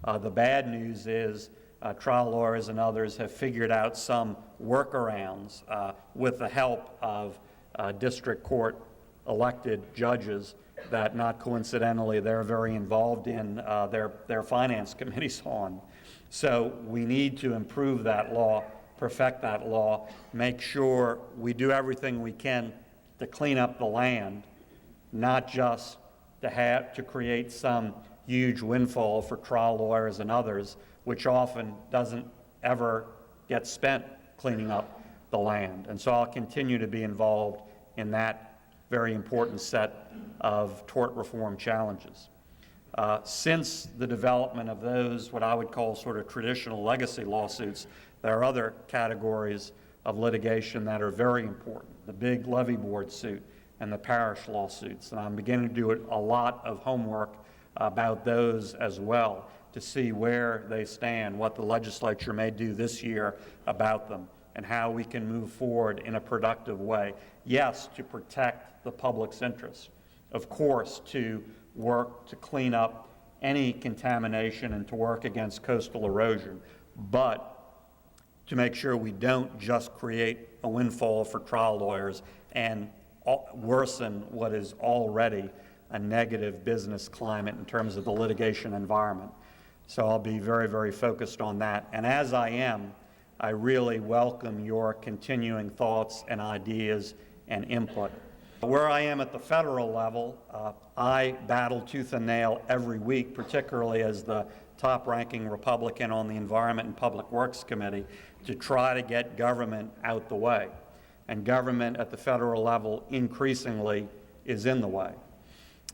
The bad news is trial lawyers and others have figured out some workarounds with the help of district court elected judges that, not coincidentally, they're very involved in their finance committees on. So we need to improve that law, perfect that law, make sure we do everything we can to clean up the land, not just to create some huge windfall for trial lawyers and others, which often doesn't ever get spent cleaning up the land. And so I'll continue to be involved in that very important set of tort reform challenges. Since the development of those, what I would call sort of traditional legacy lawsuits, there are other categories of litigation that are very important. The big levy board suit and the parish lawsuits. And I'm beginning to do a lot of homework about those as well to see where they stand, what the legislature may do this year about them, and how we can move forward in a productive way. Yes, to protect the public's interest. Of course, to work to clean up any contamination and to work against coastal erosion, but to make sure we don't just create a windfall for trial lawyers and worsen what is already a negative business climate in terms of the litigation environment. So I'll be very, very focused on that. And as I am, I really welcome your continuing thoughts and ideas and input. Where I am at the federal level, I battle tooth and nail every week, particularly as the top-ranking Republican on the Environment and Public Works Committee, to try to get government out the way. And government at the federal level increasingly is in the way.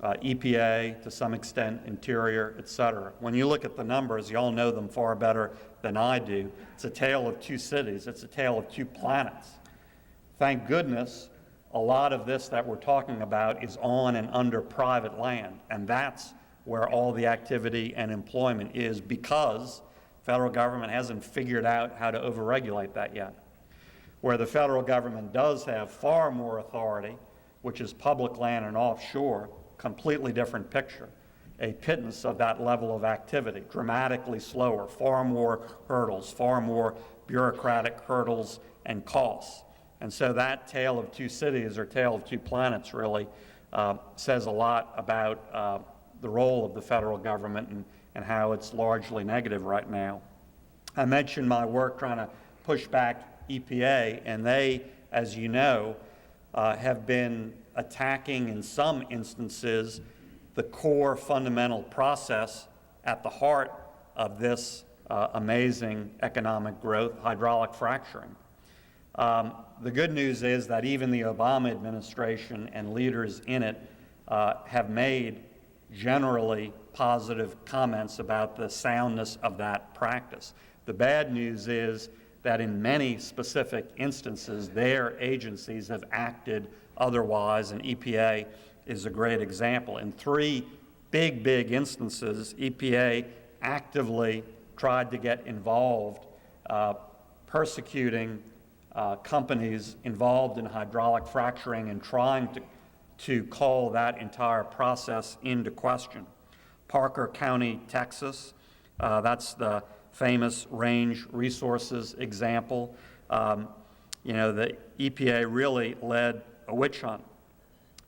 EPA, to some extent, Interior, et cetera. When you look at the numbers, you all know them far better than I do. It's a tale of two cities. It's a tale of two planets. Thank goodness a lot of this that we're talking about is on and under private land, and that's where all the activity and employment is, because federal government hasn't figured out how to overregulate that yet. Where the federal government does have far more authority, which is public land and offshore, completely different picture. A pittance of that level of activity, dramatically slower, far more hurdles, far more bureaucratic hurdles and costs. And so that tale of two cities, or tale of two planets, really says a lot about the role of the federal government and how it's largely negative right now. I mentioned my work trying to push back EPA, and they, as you know, have been attacking, in some instances, the core fundamental process at the heart of this amazing economic growth, hydraulic fracturing. The good news is that even the Obama administration and leaders in it have made generally positive comments about the soundness of that practice. The bad news is that in many specific instances, their agencies have acted otherwise, and EPA is a great example. In three big instances, EPA actively tried to get involved, persecuting companies involved in hydraulic fracturing and trying to call that entire process into question. Parker County, Texas, that's the famous Range Resources example. The EPA really led a witch hunt.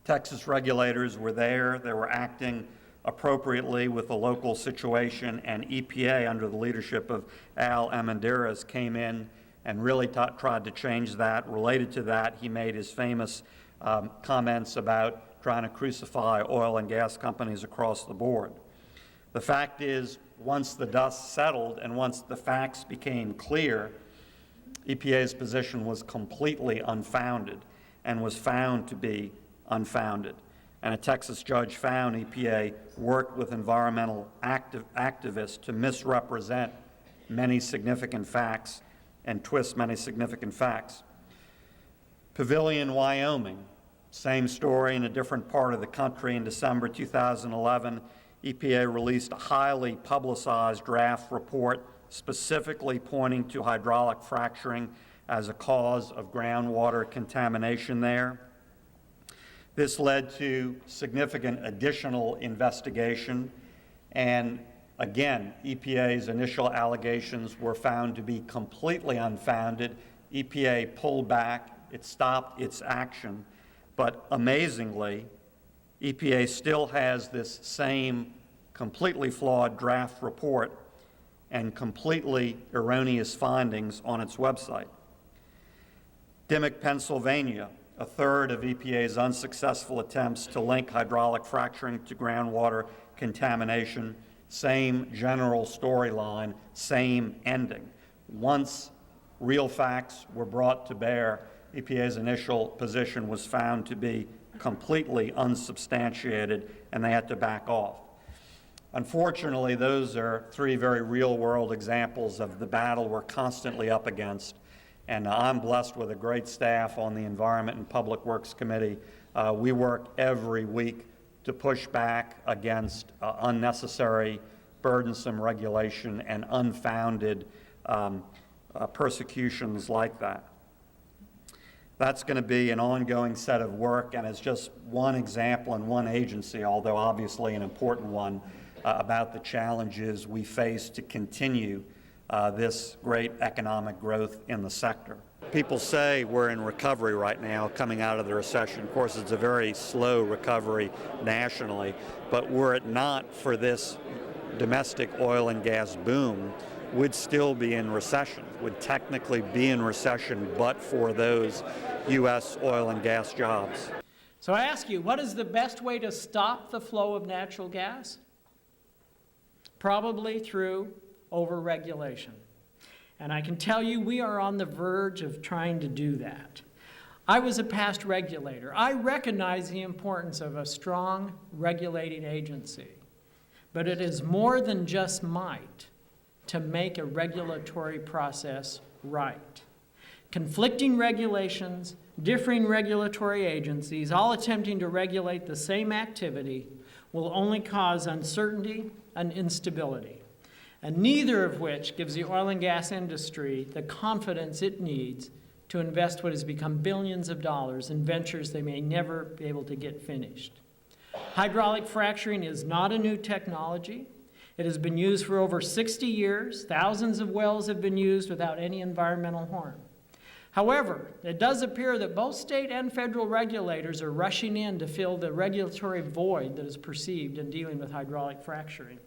Texas regulators were there. They were acting appropriately with the local situation, and EPA, under the leadership of Al Amenderas, came in and really tried to change that. Related to that, he made his famous comments about trying to crucify oil and gas companies across the board. The fact is, once the dust settled and once the facts became clear, EPA's position was completely unfounded and was found to be unfounded. And a Texas judge found EPA worked with environmental activists to misrepresent many significant facts and twist many significant facts. Pavilion, Wyoming, same story in a different part of the country. In December 2011, EPA released a highly publicized draft report specifically pointing to hydraulic fracturing as a cause of groundwater contamination there. This led to significant additional investigation, and Again, EPA's initial allegations were found to be completely unfounded. EPA pulled back, it stopped its action, but amazingly, EPA still has this same completely flawed draft report and completely erroneous findings on its website. Dimock, Pennsylvania, a third of EPA's unsuccessful attempts to link hydraulic fracturing to groundwater contamination. Same general storyline, same ending. Once real facts were brought to bear, EPA's initial position was found to be completely unsubstantiated, and they had to back off. Unfortunately, those are three very real-world examples of the battle we're constantly up against. And I'm blessed with a great staff on the Environment and Public Works Committee. We work every week to push back against unnecessary, burdensome regulation and unfounded persecutions like that. That's going to be an ongoing set of work, and it's just one example in one agency, although obviously an important one, about the challenges we face to continue this great economic growth in the sector. People say we're in recovery right now coming out of the recession. Of course, it's a very slow recovery nationally, but were it not for this domestic oil and gas boom, we'd still be in recession, would technically be in recession but for those U.S. oil and gas jobs. So I ask you, what is the best way to stop the flow of natural gas? Probably through overregulation. And I can tell you we are on the verge of trying to do that. I was a past regulator. I recognize the importance of a strong regulating agency. But it is more than just might to make a regulatory process right. Conflicting regulations, differing regulatory agencies, all attempting to regulate the same activity, will only cause uncertainty and instability, and neither of which gives the oil and gas industry the confidence it needs to invest what has become billions of dollars in ventures they may never be able to get finished. Hydraulic fracturing is not a new technology. It has been used for over 60 years. Thousands of wells have been used without any environmental harm. However, it does appear that both state and federal regulators are rushing in to fill the regulatory void that is perceived in dealing with hydraulic fracturing.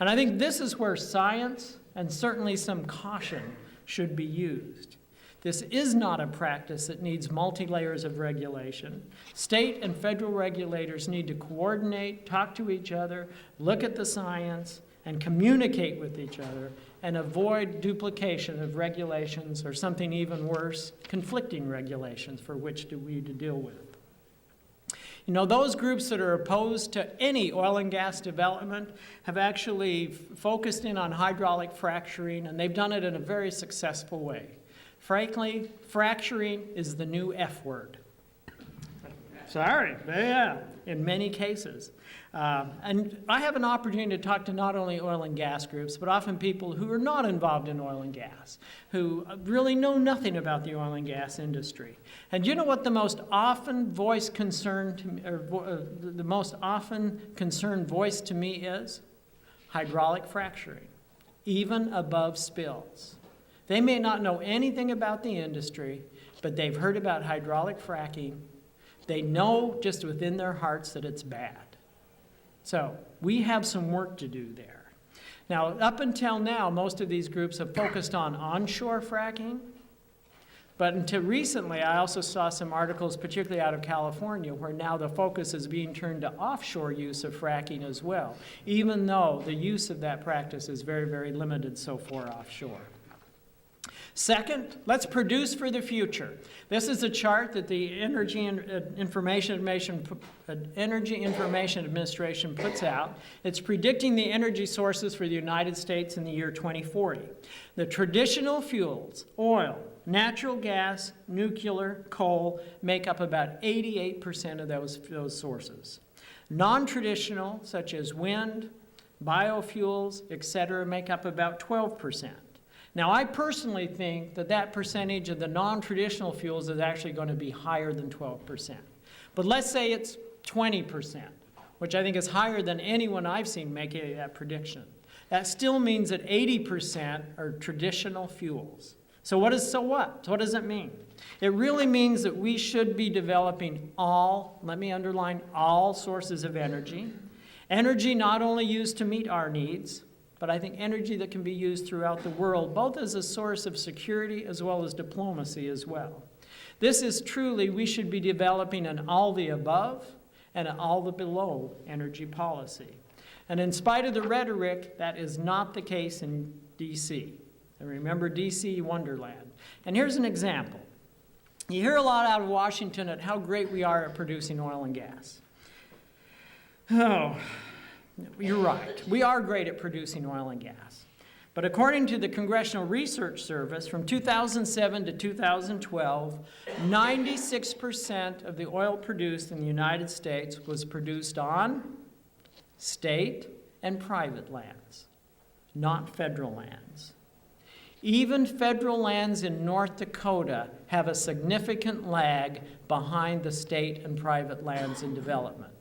And I think this is where science and certainly some caution should be used. This is not a practice that needs multi-layers of regulation. State and federal regulators need to coordinate, talk to each other, look at the science, and communicate with each other, and avoid duplication of regulations, or something even worse, conflicting regulations for which we to deal with. You know, those groups that are opposed to any oil and gas development have actually focused in on hydraulic fracturing, and they've done it in a very successful way. Frankly, fracturing is the new F word. Sorry, yeah, in many cases. And I have an opportunity to talk to not only oil and gas groups, but often people who are not involved in oil and gas, who really know nothing about the oil and gas industry. And you know what the most often voiced concern to me, the most often concerned voice to me is? Hydraulic fracturing, even above spills. They may not know anything about the industry, but they've heard about hydraulic fracking. They know just within their hearts that it's bad. So we have some work to do there. Now, up until now, most of these groups have focused on onshore fracking. But until recently, I also saw some articles, particularly out of California, where now the focus is being turned to offshore use of fracking as well, even though the use of that practice is very, very limited so far offshore. Second, let's produce for the future. This is a chart that the Energy Information Administration puts out. It's predicting the energy sources for the United States in the year 2040. The traditional fuels, oil, natural gas, nuclear, coal, make up about 88% of those sources. Non-traditional, such as wind, biofuels, etc., make up about 12%. Now, I personally think that that percentage of the non-traditional fuels is actually going to be higher than 12%. But let's say it's 20%, which I think is higher than anyone I've seen make that prediction. That still means that 80% are traditional fuels. So what? So what does it mean? It really means that we should be developing all, let me underline, all sources of energy. Energy not only used to meet our needs, but I think energy that can be used throughout the world, both as a source of security as well as diplomacy as well. This is truly, we should be developing an all the above and an all the below energy policy. And in spite of the rhetoric, that is not the case in D.C. And remember, D.C. Wonderland. And here's an example. You hear a lot out of Washington at how great we are at producing oil and gas. Oh, you're right. We are great at producing oil and gas. But according to the Congressional Research Service, from 2007 to 2012, 96% of the oil produced in the United States was produced on state and private lands, not federal lands. Even federal lands in North Dakota have a significant lag behind the state and private lands in development.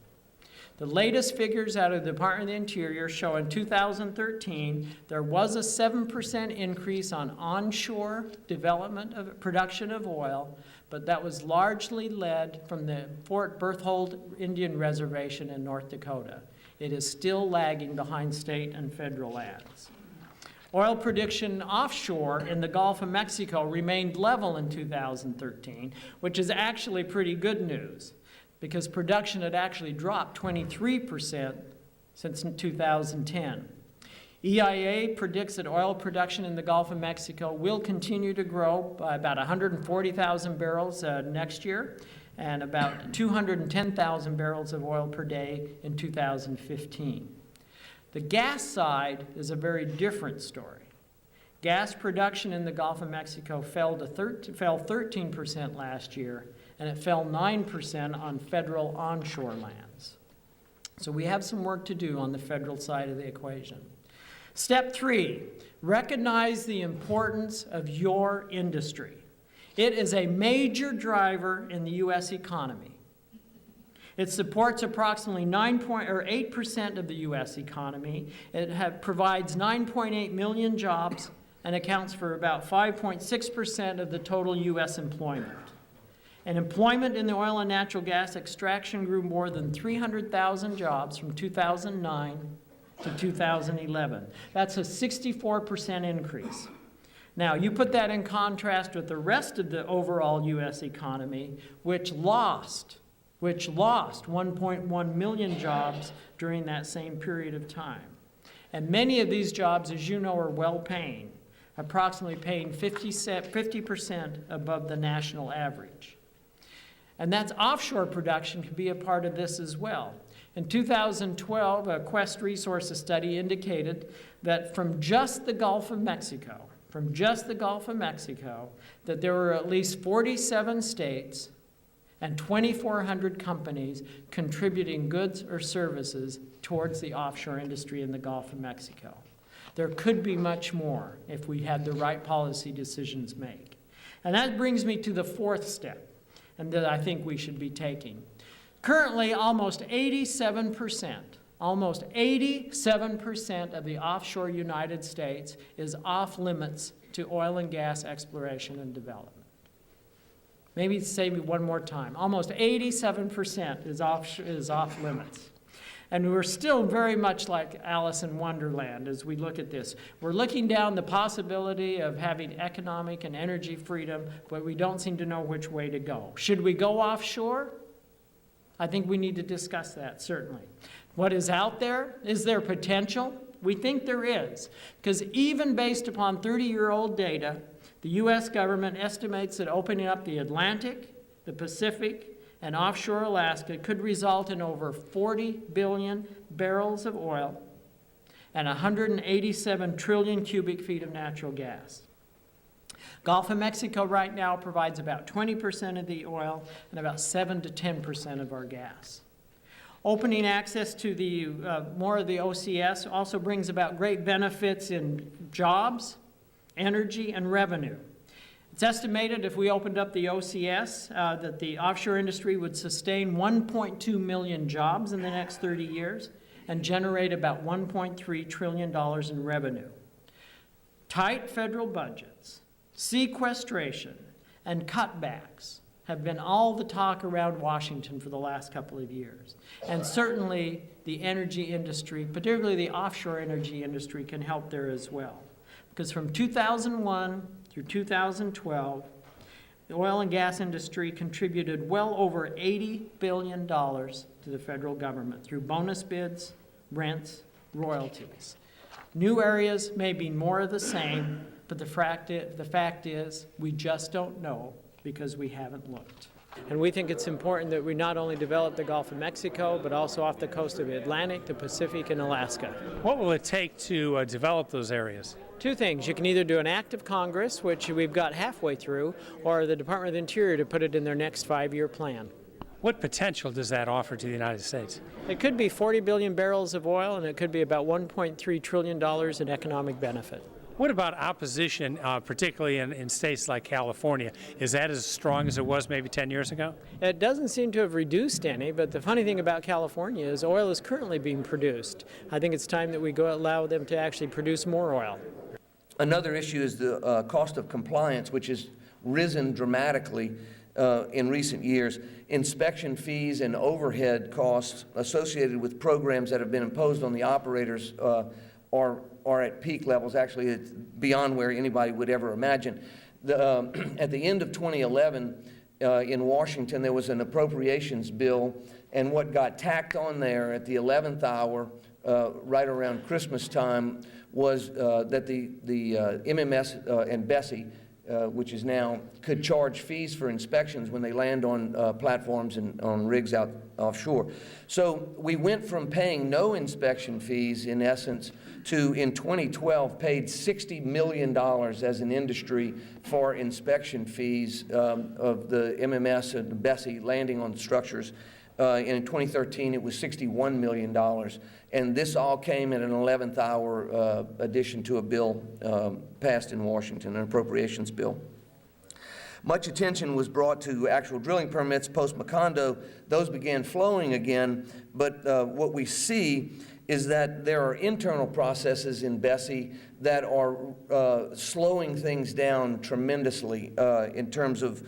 The latest figures out of the Department of the Interior show in 2013 there was a 7% increase on onshore development of production of oil, but that was largely led from the Fort Berthold Indian Reservation in North Dakota. It is still lagging behind state and federal lands. Oil production offshore in the Gulf of Mexico remained level in 2013, which is actually pretty good news, because production had actually dropped 23% since 2010. EIA predicts that oil production in the Gulf of Mexico will continue to grow by about 140,000 barrels next year, and about 210,000 barrels of oil per day in 2015. The gas side is a very different story. Gas production in the Gulf of Mexico fell 13% last year, and it fell 9% on federal onshore lands. So we have some work to do on the federal side of the equation. Step 3, recognize the importance of your industry. It is a major driver in the U.S. economy. It supports approximately 8% of the U.S. economy. It provides 9.8 million jobs and accounts for about 5.6% of the total U.S. employment. And employment in the oil and natural gas extraction grew more than 300,000 jobs from 2009 to 2011. That's a 64% increase. Now, you put that in contrast with the rest of the overall U.S. economy, which lost 1.1 million jobs during that same period of time. And many of these jobs, as you know, are well-paying, approximately paying 50% above the national average. And that's offshore production can be a part of this as well. In 2012, a Quest Resources study indicated that from just the Gulf of Mexico, that there were at least 47 states and 2,400 companies contributing goods or services towards the offshore industry in the Gulf of Mexico. There could be much more if we had the right policy decisions made. And that brings me to the fourth step, and that I think we should be taking. Currently, almost 87% of the offshore United States is off limits to oil and gas exploration and development. Maybe say me one more time. Almost 87% is off limits. And we're still very much like Alice in Wonderland as we look at this. We're looking down the possibility of having economic and energy freedom, but we don't seem to know which way to go. Should we go offshore? I think we need to discuss that, certainly. What is out there? Is there potential? We think there is, because even based upon 30-year-old data, the U.S. government estimates that opening up the Atlantic, the Pacific, and offshore Alaska could result in over 40 billion barrels of oil and 187 trillion cubic feet of natural gas. Gulf of Mexico right now provides about 20% of the oil and about 7 to 10% of our gas. Opening access to the more of the OCS also brings about great benefits in jobs, energy, and revenue. It's estimated if we opened up the OCS that the offshore industry would sustain 1.2 million jobs in the next 30 years and generate about $1.3 trillion in revenue. Tight federal budgets, sequestration, and cutbacks have been all the talk around Washington for the last couple of years. And certainly the energy industry, particularly the offshore energy industry, can help there as well. Because from 2001 through 2012, the oil and gas industry contributed well over $80 billion to the federal government through bonus bids, rents, royalties. New areas may be more of the same, but the fact is we just don't know because we haven't looked. And we think it's important that we not only develop the Gulf of Mexico, but also off the coast of the Atlantic, the Pacific, and Alaska. What will it take to develop those areas? Two things. You can either do an act of Congress, which we've got halfway through, or the Department of the Interior to put it in their next 5-year plan. What potential does that offer to the United States? It could be 40 billion barrels of oil, and it could be about $1.3 trillion in economic benefit. What about opposition, particularly in states like California? Is that as strong as it was maybe 10 years ago? It doesn't seem to have reduced any, but the funny thing about California is oil is currently being produced. I think it's time that we allow them to actually produce more oil. Another issue is the cost of compliance, which has risen dramatically in recent years. Inspection fees and overhead costs associated with programs that have been imposed on the operators are at peak levels. Actually, it's beyond where anybody would ever imagine. At the end of 2011, in Washington, there was an appropriations bill, and what got tacked on there at the 11th hour, right around Christmas time, was that the MMS and Bessie, which is now, could charge fees for inspections when they land on platforms and on rigs out offshore. So we went from paying no inspection fees, in essence, to, in 2012, paid $60 million as an industry for inspection fees of the MMS and Bessie landing on structures. And in 2013, it was $61 million. And this all came at an 11th hour addition to a bill passed in Washington, an appropriations bill. Much attention was brought to actual drilling permits post-Macondo. Those began flowing again, but what we see is that there are internal processes in Bessie that are slowing things down tremendously in terms of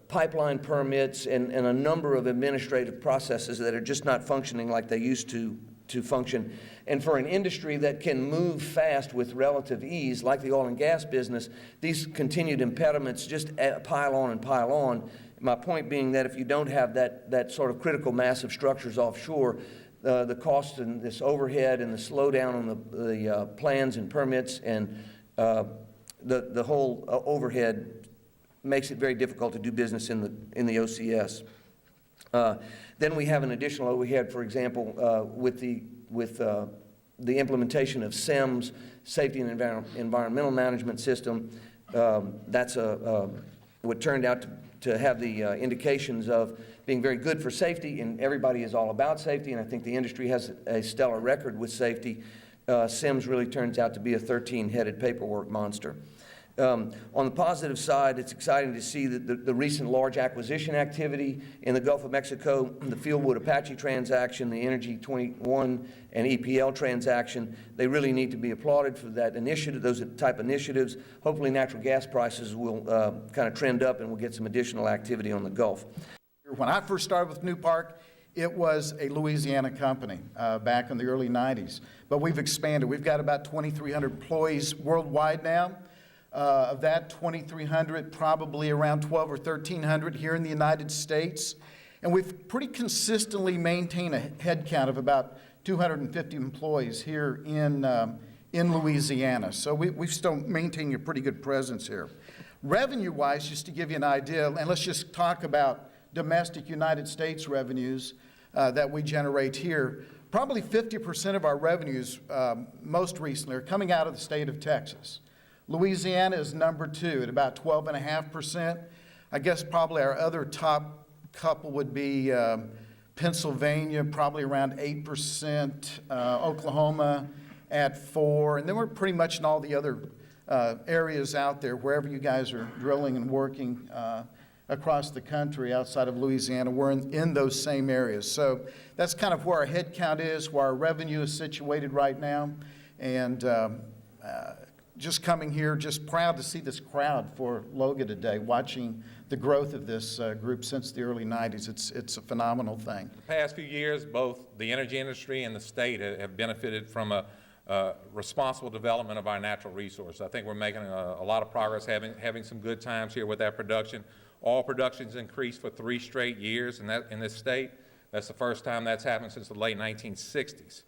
pipeline permits and a number of administrative processes that are just not functioning like they used to function. And for an industry that can move fast with relative ease, like the oil and gas business, these continued impediments just pile on and pile on. My point being that if you don't have that sort of critical mass of structures offshore, the cost and this overhead and the slowdown on the plans and permits and the whole overhead makes it very difficult to do business in the OCS. Then we have an additional overhead, for example, with the implementation of SIMS, Safety and Environmental Management System. That's what turned out to have the indications of being very good for safety, and everybody is all about safety, and I think the industry has a stellar record with safety. SIMS really turns out to be a 13-headed paperwork monster. On the positive side, it's exciting to see that the recent large acquisition activity in the Gulf of Mexico, the Fieldwood Apache transaction, the Energy 21 and EPL transaction, they really need to be applauded for that initiative, those type initiatives. Hopefully natural gas prices will kind of trend up and we'll get some additional activity on the Gulf. When I first started with New Park, it was a Louisiana company back in the early 90s. But we've expanded. We've got about 2,300 employees worldwide now. Of that 2,300, probably around 1,200 or 1,300 here in the United States. And we've pretty consistently maintained a head count of about 250 employees here in Louisiana. So we've still maintained a pretty good presence here. Revenue-wise, just to give you an idea, and let's just talk about domestic United States revenues that we generate here. Probably 50% of our revenues most recently are coming out of the state of Texas. Louisiana is number 2 at about 12.5%. I guess probably our other top couple would be Pennsylvania, probably around 8%, Oklahoma at 4%, and then we're pretty much in all the other areas out there, wherever you guys are drilling and working, across the country outside of Louisiana. We're in those same areas. So that's kind of where our head count is, where our revenue is situated right now. And just coming here, just proud to see this crowd for LOGA today, watching the growth of this group since the early 90s. It's a phenomenal thing. The past few years, both the energy industry and the state have benefited from a responsible development of our natural resources. I think we're making a lot of progress, having some good times here with that production. Oil production's increased for 3 straight years in this state. That's the first time that's happened since the late 1960s.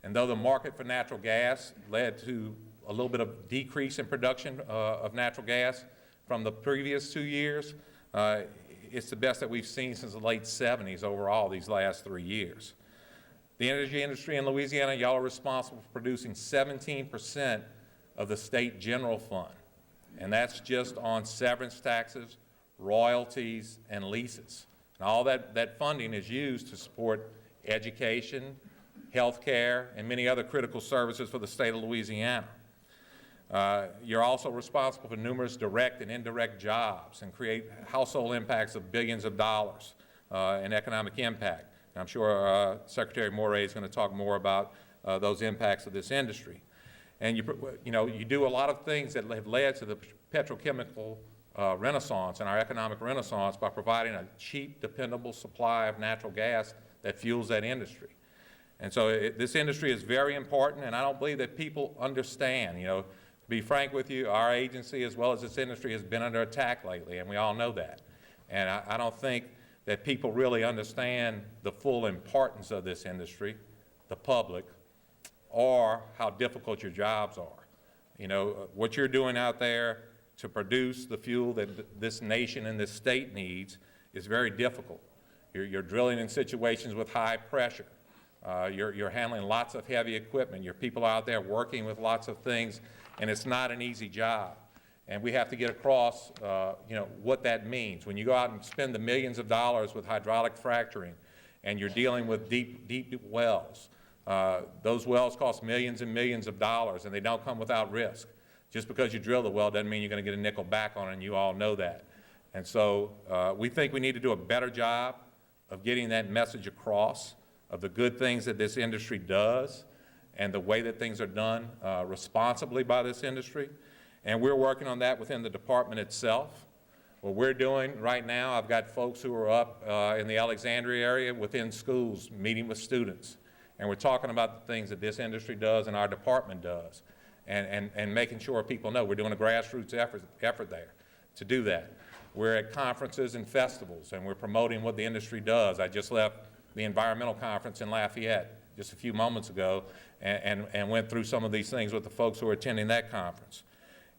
And though the market for natural gas led to a little bit of decrease in production of natural gas from the previous 2 years, it's the best that we've seen since the late 70s overall these last 3 years. The energy industry in Louisiana, y'all are responsible for producing 17% of the state general fund. And that's just on severance taxes, royalties, and leases. And all that funding is used to support education, health care, and many other critical services for the state of Louisiana. You're also responsible for numerous direct and indirect jobs and create household impacts of billions of dollars in economic impact. And I'm sure Secretary Morey is going to talk more about those impacts of this industry. And you do a lot of things that have led to the petrochemical renaissance and our economic renaissance by providing a cheap, dependable supply of natural gas that fuels that industry. And so this industry is very important, and I don't believe that people understand. To be frank with you, our agency as well as this industry has been under attack lately, and we all know that. And I don't think that people really understand the full importance of this industry, the public, or how difficult your jobs are. What you're doing out there to produce the fuel that this nation and this state needs is very difficult. You're drilling in situations with high pressure. You're handling lots of heavy equipment. Your people out there working with lots of things, and it's not an easy job. And we have to get across, what that means. When you go out and spend the millions of dollars with hydraulic fracturing, and you're dealing with deep wells, those wells cost millions and millions of dollars, and they don't come without risk. Just because you drill the well doesn't mean you're going to get a nickel back on it, and you all know that. And so we think we need to do a better job of getting that message across of the good things that this industry does and the way that things are done responsibly by this industry. And we're working on that within the department itself. What we're doing right now, I've got folks who are up in the Alexandria area within schools meeting with students. And we're talking about the things that this industry does and our department does. And making sure people know we're doing a grassroots effort there to do that. We're at conferences and festivals, and we're promoting what the industry does. I just left the environmental conference in Lafayette just a few moments ago and went through some of these things with the folks who are attending that conference.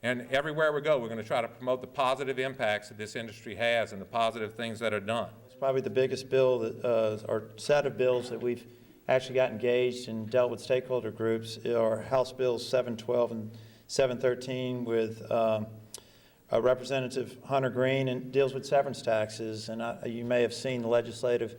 And everywhere we go, we're going to try to promote the positive impacts that this industry has and the positive things that are done. It's probably the biggest bill, that, or set of bills that we've actually got engaged and dealt with stakeholder groups are House Bills 712 and 713 with Representative Hunter Green, and deals with severance taxes. And you may have seen the legislative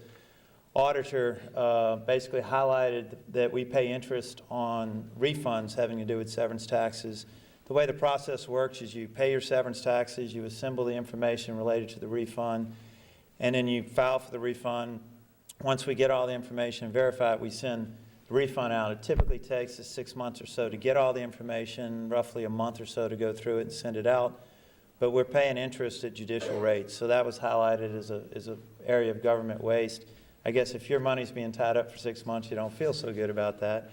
auditor basically highlighted that we pay interest on refunds having to do with severance taxes. The way the process works is you pay your severance taxes, you assemble the information related to the refund, and then you file for the refund. Once we get all the information and verify it, we send the refund out. It typically takes us 6 months or so to get all the information, roughly a month or so to go through it and send it out. But we're paying interest at judicial rates. So that was highlighted as an area of government waste. I guess if your money's being tied up for 6 months, you don't feel so good about that.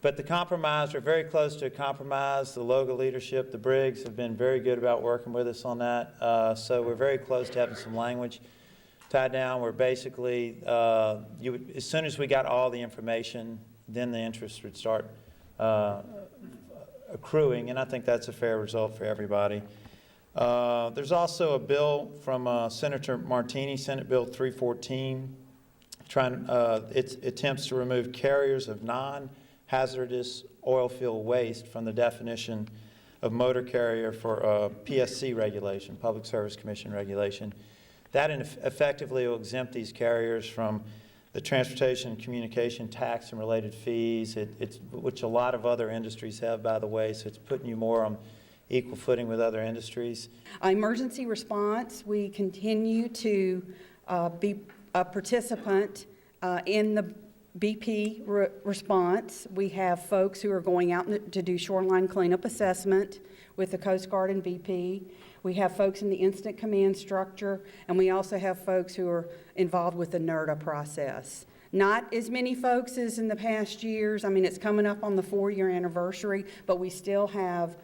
But the compromise, we're very close to a compromise. The LOGA leadership, the Briggs, have been very good about working with us on that. So we're very close to having some language tied down. We're basically, as soon as we got all the information, then the interest would start accruing, and I think that's a fair result for everybody. There's also a bill from Senator Martini, Senate Bill 314, it attempts to remove carriers of non-hazardous oil field waste from the definition of motor carrier for PSC regulation, Public Service Commission regulation. That effectively will exempt these carriers from the transportation and communication tax and related fees, which a lot of other industries have, by the way, so it's putting you more on equal footing with other industries. Emergency response, we continue to be a participant in the BP response. We have folks who are going out to do shoreline cleanup assessment with the Coast Guard and BP. We have folks in the incident command structure, and we also have folks who are involved with the NERDA process. Not as many folks as in the past years. I mean, it's coming up on the 4-year anniversary, but we still have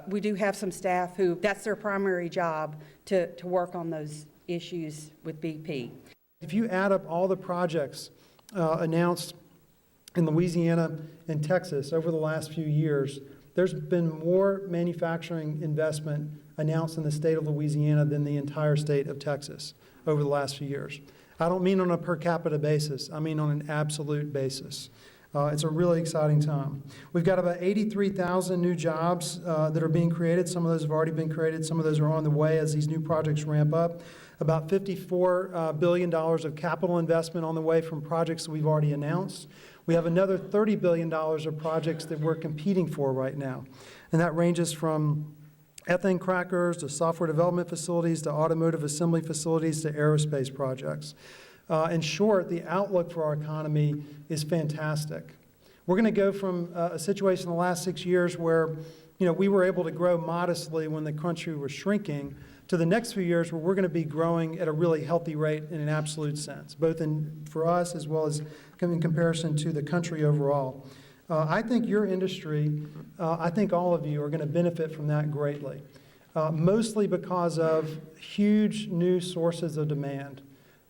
we do have some staff who, that's their primary job, to work on those issues with BP. If you add up all the projects announced in Louisiana and Texas over the last few years, there's been more manufacturing investment announced in the state of Louisiana than the entire state of Texas over the last few years. I don't mean on a per capita basis, I mean on an absolute basis. It's a really exciting time. We've got about 83,000 new jobs that are being created. Some of those have already been created. Some of those are on the way as these new projects ramp up. About $54 billion of capital investment on the way from projects that we've already announced. We have another $30 billion of projects that we're competing for right now. And that ranges from ethane crackers to software development facilities to automotive assembly facilities to aerospace projects. In short, the outlook for our economy is fantastic. We're going to go from a situation in the last 6 years where, we were able to grow modestly when the country was shrinking, to the next few years where we're going to be growing at a really healthy rate in an absolute sense, both for us as well as in comparison to the country overall. I think your industry, I think all of you are going to benefit from that greatly, mostly because of huge new sources of demand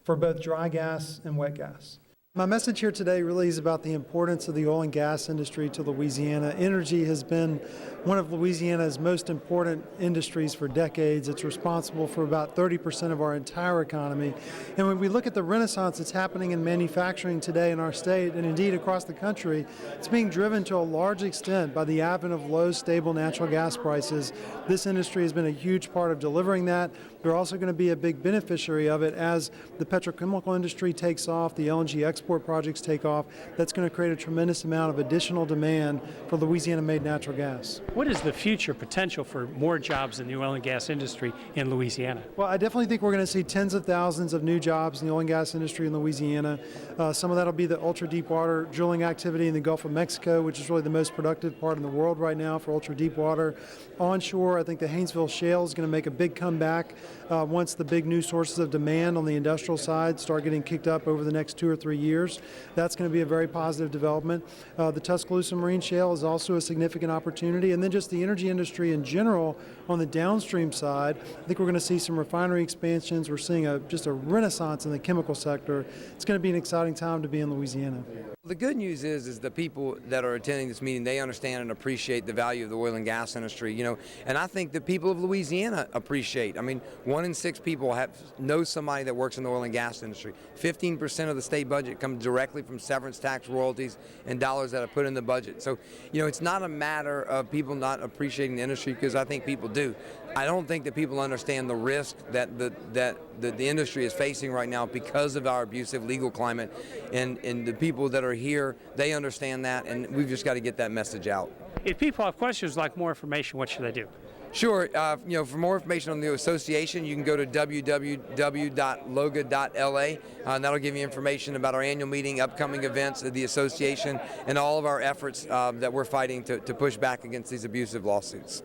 for both dry gas and wet gas. My message here today really is about the importance of the oil and gas industry to Louisiana. Energy has been one of Louisiana's most important industries for decades. It's responsible for about 30% of our entire economy. And when we look at the renaissance that's happening in manufacturing today in our state, and indeed across the country, it's being driven to a large extent by the advent of low, stable natural gas prices. This industry has been a huge part of delivering that. They're also going to be a big beneficiary of it as the petrochemical industry takes off, the LNG export projects take off. That's going to create a tremendous amount of additional demand for Louisiana-made natural gas. What is the future potential for more jobs in the oil and gas industry in Louisiana? Well, I definitely think we're going to see tens of thousands of new jobs in the oil and gas industry in Louisiana. Some of that will be the ultra-deepwater drilling activity in the Gulf of Mexico, which is really the most productive part in the world right now for ultra-deepwater. Onshore, I think the Haynesville Shale is going to make a big comeback once the big new sources of demand on the industrial side start getting kicked up over the next 2 or 3 years. That's going to be a very positive development. The Tuscaloosa Marine Shale is also a significant opportunity. And then just the energy industry in general on the downstream side, I think we're going to see some refinery expansions. We're seeing just a renaissance in the chemical sector. It's going to be an exciting time to be in Louisiana. The good news is the people that are attending this meeting, they understand and appreciate the value of the oil and gas industry, and I think the people of Louisiana appreciate. I mean, 1 in 6 people know somebody that works in the oil and gas industry. 15% of the state budget comes directly from severance tax royalties and dollars that are put in the budget. So, it's not a matter of people not appreciating the industry, because I think people do. I don't think that people understand the risk that the industry is facing right now because of our abusive legal climate, and the people that are here, they understand that, and we've just got to get that message out. If people have questions like more information, what should they do? Sure. For more information on the association, you can go to www.loga.la, and that'll give you information about our annual meeting, upcoming events of the association, and all of our efforts that we're fighting to push back against these abusive lawsuits.